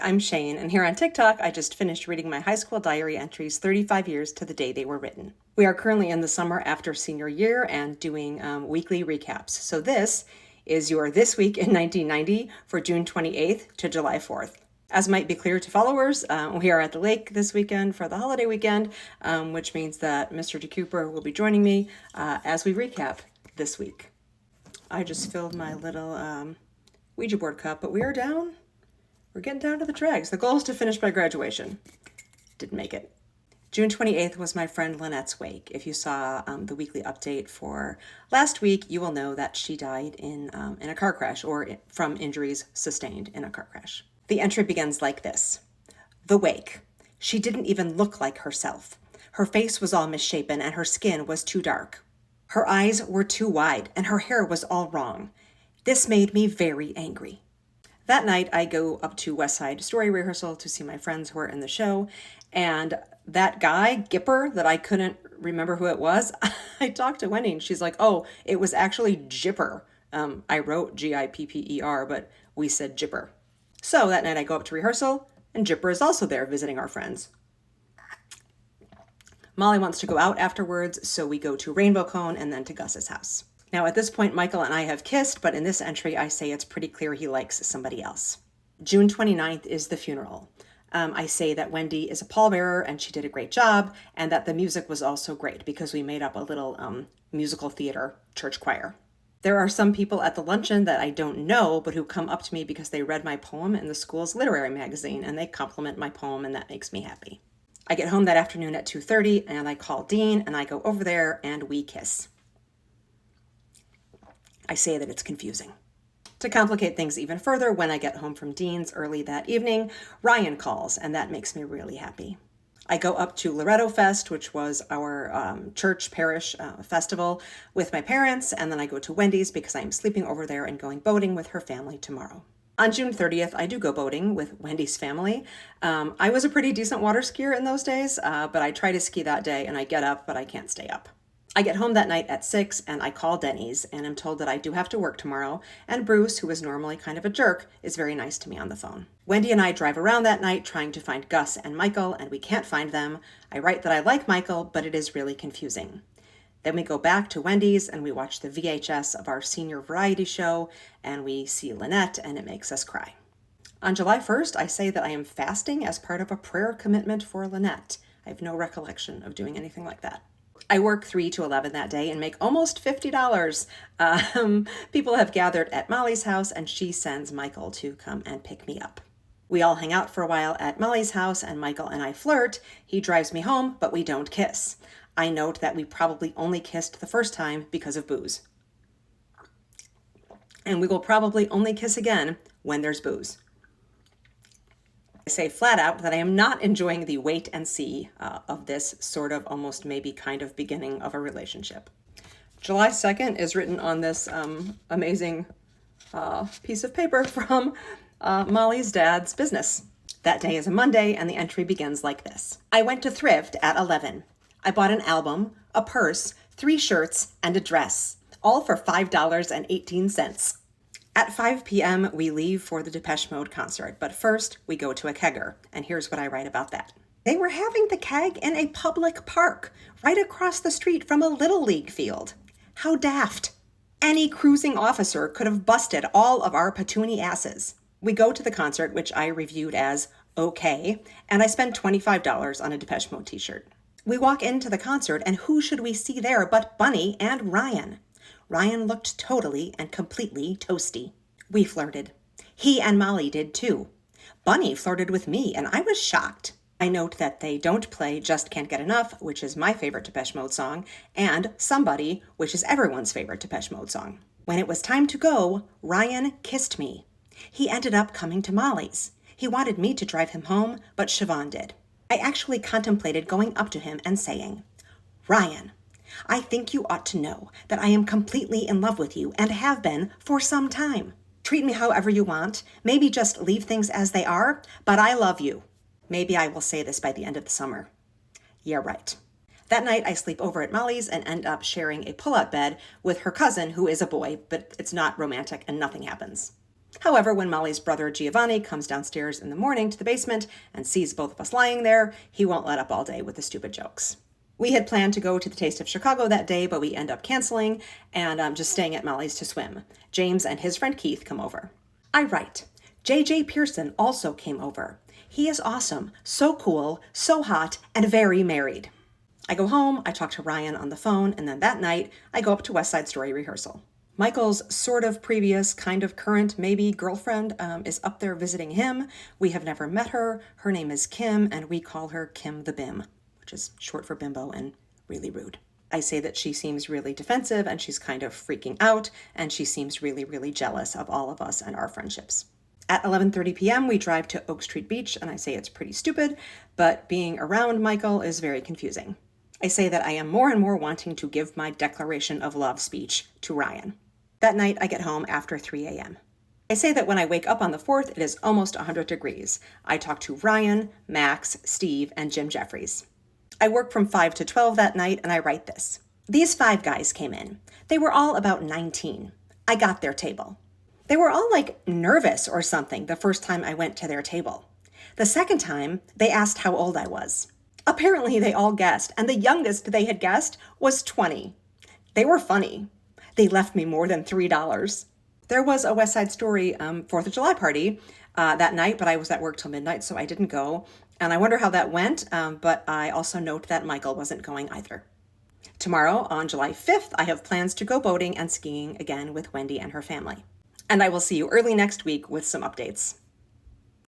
I'm Shane, and here on TikTok, I just finished reading my high school diary entries 35 years to the day they were written. We are currently in the summer after senior year and doing weekly recaps. So this is your This Week in 1990 for June 28th to July 4th. As might be clear to followers, we are at the lake this weekend for the holiday weekend, which means that Mr. DeCooper will be joining me as we recap this week. I just filled my little Ouija board cup, but we're getting down to the dregs. The goal is to finish by graduation. Didn't make it. June 28th was my friend Lynette's wake. If you saw the weekly update for last week, you will know that she died in a car crash or from injuries sustained in a car crash. The entry begins like this. The wake. She didn't even look like herself. Her face was all misshapen and her skin was too dark. Her eyes were too wide and her hair was all wrong. This made me very angry. That night, I go up to West Side Story rehearsal to see my friends who are in the show, and that guy, Gipper, that I couldn't remember who it was, I talked to Wendy, and she's like, oh, it was actually Gipper. I wrote Gipper, but we said Gipper. So that night, I go up to rehearsal, and Gipper is also there visiting our friends. Molly wants to go out afterwards, so we go to Rainbow Cone and then to Gus's house. Now, at this point, Michael and I have kissed, but in this entry, I say it's pretty clear he likes somebody else. June 29th is the funeral. I say that Wendy is a pallbearer and she did a great job, and that the music was also great because we made up a little musical theater church choir. There are some people at the luncheon that I don't know, but who come up to me because they read my poem in the school's literary magazine, and they compliment my poem, and that makes me happy. I get home that afternoon at 2:30, and I call Dean, and I go over there, and we kiss. I say that it's confusing. To complicate things even further, when I get home from Dean's early that evening, Ryan calls, and that makes me really happy. I go up to Loretto Fest, which was our church parish festival, with my parents, and then I go to Wendy's because I'm sleeping over there and going boating with her family tomorrow. On June 30th, I do go boating with Wendy's family. I was a pretty decent water skier in those days, but I try to ski that day, and I get up, but I can't stay up. I get home that night at 6 and I call Denny's and I'm told that I do have to work tomorrow, and Bruce, who is normally kind of a jerk, is very nice to me on the phone. Wendy and I drive around that night trying to find Gus and Michael, and we can't find them. I write that I like Michael, but it is really confusing. Then we go back to Wendy's and we watch the VHS of our senior variety show, and we see Lynette, and it makes us cry. On July 1st, I say that I am fasting as part of a prayer commitment for Lynette. I have no recollection of doing anything like that. I work 3 to 11 that day and make almost $50. People have gathered at Molly's house, and she sends Michael to come and pick me up. We all hang out for a while at Molly's house, and Michael and I flirt. He drives me home, but we don't kiss. I note that we probably only kissed the first time because of booze. And we will probably only kiss again when there's booze. I say flat out that I am not enjoying the wait and see of this sort of almost maybe kind of beginning of a relationship. July 2nd is written on this amazing piece of paper from Molly's dad's business. That day is a Monday, and the entry begins like this. I went to Thrift at 11. I bought an album, a purse, 3 shirts, and a dress, all for $5.18. At 5 p.m., we leave for the Depeche Mode concert, but first we go to a kegger, and here's what I write about that. They were having the keg in a public park, right across the street from a Little League field. How daft. Any cruising officer could have busted all of our patoonie asses. We go to the concert, which I reviewed as okay, and I spend $25 on a Depeche Mode t-shirt. We walk into the concert, and who should we see there but Bunny and Ryan? Ryan looked totally and completely toasty. We flirted. He and Molly did too. Bunny flirted with me, and I was shocked. I note that they don't play Just Can't Get Enough, which is my favorite Depeche Mode song, and Somebody, which is everyone's favorite Depeche Mode song. When it was time to go, Ryan kissed me. He ended up coming to Molly's. He wanted me to drive him home, but Siobhan did. I actually contemplated going up to him and saying, Ryan, I think you ought to know that I am completely in love with you and have been for some time. Treat me however you want, maybe just leave things as they are, but I love you. Maybe I will say this by the end of the summer. Yeah, right. That night I sleep over at Molly's and end up sharing a pull-out bed with her cousin, who is a boy, but it's not romantic and nothing happens. However, when Molly's brother Giovanni comes downstairs in the morning to the basement and sees both of us lying there, he won't let up all day with the stupid jokes. We had planned to go to the Taste of Chicago that day, but we end up canceling and just staying at Molly's to swim. James and his friend Keith come over. I write, JJ Pearson also came over. He is awesome, so cool, so hot, and very married. I go home, I talk to Ryan on the phone, and then that night, I go up to West Side Story rehearsal. Michael's sort of previous, kind of current, maybe girlfriend is up there visiting him. We have never met her. Her name is Kim, and we call her Kim the Bim, which is short for bimbo and really rude. I say that she seems really defensive and she's kind of freaking out, and she seems really, really jealous of all of us and our friendships. At 11:30 p.m., we drive to Oak Street Beach, and I say it's pretty stupid, but being around Michael is very confusing. I say that I am more and more wanting to give my declaration of love speech to Ryan. That night, I get home after 3 a.m. I say that when I wake up on the 4th, it is almost 100 degrees. I talk to Ryan, Max, Steve, and Jim Jeffries. I work from 5 to 12 that night, and I write this. These 5 guys came in. They were all about 19. I got their table. They were all nervous or something the first time I went to their table. The second time, they asked how old I was. Apparently, they all guessed, and the youngest they had guessed was 20. They were funny. They left me more than $3. There was a West Side Story 4th of July party that night, but I was at work till midnight, so I didn't go. And I wonder how that went, but I also note that Michael wasn't going either. Tomorrow, on July 5th, I have plans to go boating and skiing again with Wendy and her family. And I will see you early next week with some updates.